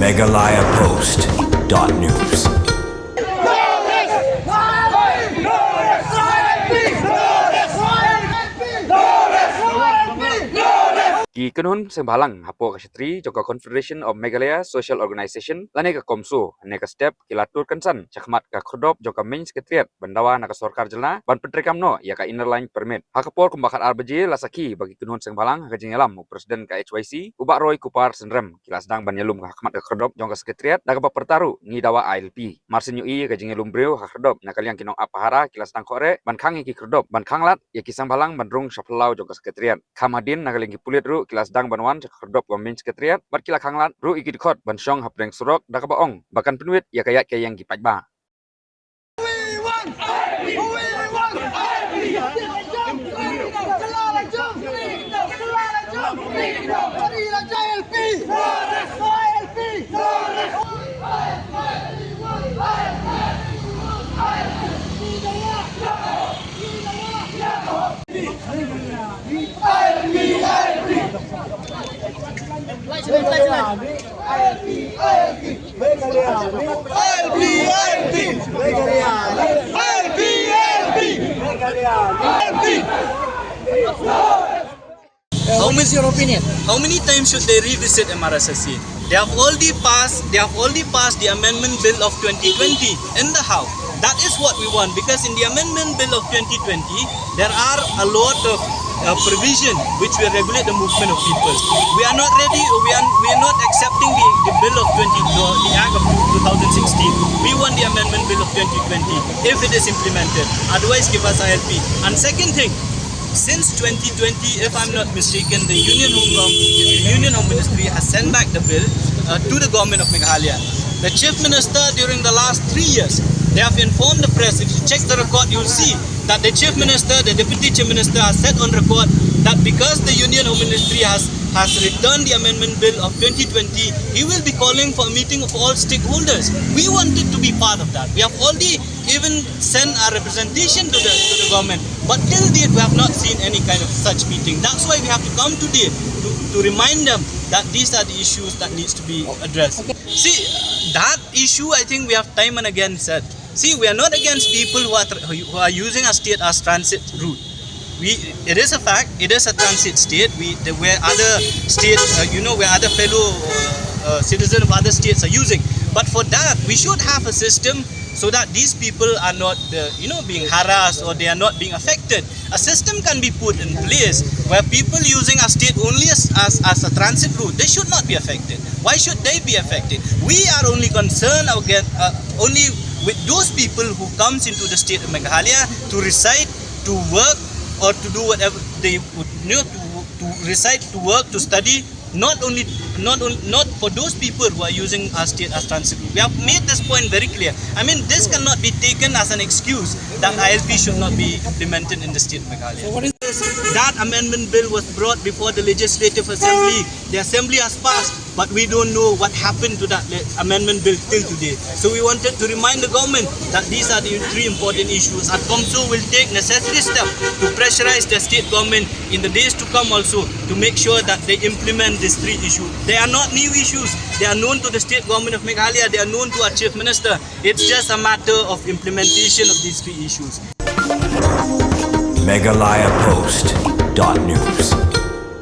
MeghalayaPost.news. Ki kanun Seng hapo kasitri joko Confederation of Meghalaya Social Organization lane ka CoMSO ne ka step kilatur kansan chakmat ka khodop joko main secretariat bandawa na ka sorkar jelna ban petrikam no ya ka inner line permit hakapor kumbakat arbaji lasaki bagi kanun Seng ka jingelam presiden ka HYC ubak roy kupar senrem kilas dang ban yalum ka hakmat ka khodop joko secretariat na ka pertaru ni dawa ILP marsin ui ka jingelum breu ka khodop na kaliang kinong apahara kilas dang kore ban khangi ki khodop ban khanglat ya kisang balang ban rung shaplau joko secretariat kamadin na kaling pulit ru kilas dang banwan cakerdop gomin sekretariat bat kila khanglat ru iki dikot ban syong hapreng surok da kabaong bahkan penuit ya kayat kayang gipaj ba Your opinion? How many times should they revisit MRSSC? They have already passed the Amendment Bill of 2020 in the House. That is what we want, because in the Amendment Bill of 2020 there are a lot of provision which will regulate the movement of people. We are not ready. We are not accepting the bill of the Act of 2016. We want the Amendment Bill of 2020 if it is implemented. Otherwise, give us ILP. And second thing, since 2020, if I'm not mistaken, the Union Home Ministry has sent back the bill to the government of Meghalaya. The Chief Minister during the last 3 years, they have informed the press. If you check the record, you'll see that the Chief Minister, the Deputy Chief Minister has said on record that because the Union Home Ministry has returned the Amendment Bill of 2020, he will be calling for a meeting of all stakeholders. We wanted to be part of that. We have already even sent our representation to the government, but till date we have not seen any kind of such meeting. That's why we have to come today to remind them that these are the issues that needs to be addressed. Okay. See, that issue I think we have time and again said. See, we are not against people who are using our state as transit route. It is a fact. It is a transit state. Where other states, where other fellow citizens of other states are using. But for that, we should have a system so that these people are not, being harassed or they are not being affected. A system can be put in place where people using our state only as a transit route, they should not be affected. Why should they be affected? We are only concerned only with those people who comes into the state of Meghalaya to reside, to work, or to do whatever they would, to reside, to work, to study. Not for those people who are using our state as transit. We have made this point very clear. I mean, this cannot be taken as an excuse that ILP should not be implemented in the state of Meghalaya. So what is this? That amendment bill was brought before the Legislative Assembly. The Assembly has passed, but we don't know what happened to that amendment bill till today. So we wanted to remind the government that these are the three important issues, and CoMSO will take necessary steps to pressurize the state government in the days to come also to make sure that they implement these three issues. They are not new issues. They are known to the state government of Meghalaya. They are known to our Chief Minister. It's just a matter of implementation of these three issues. MeghalayaPost.news.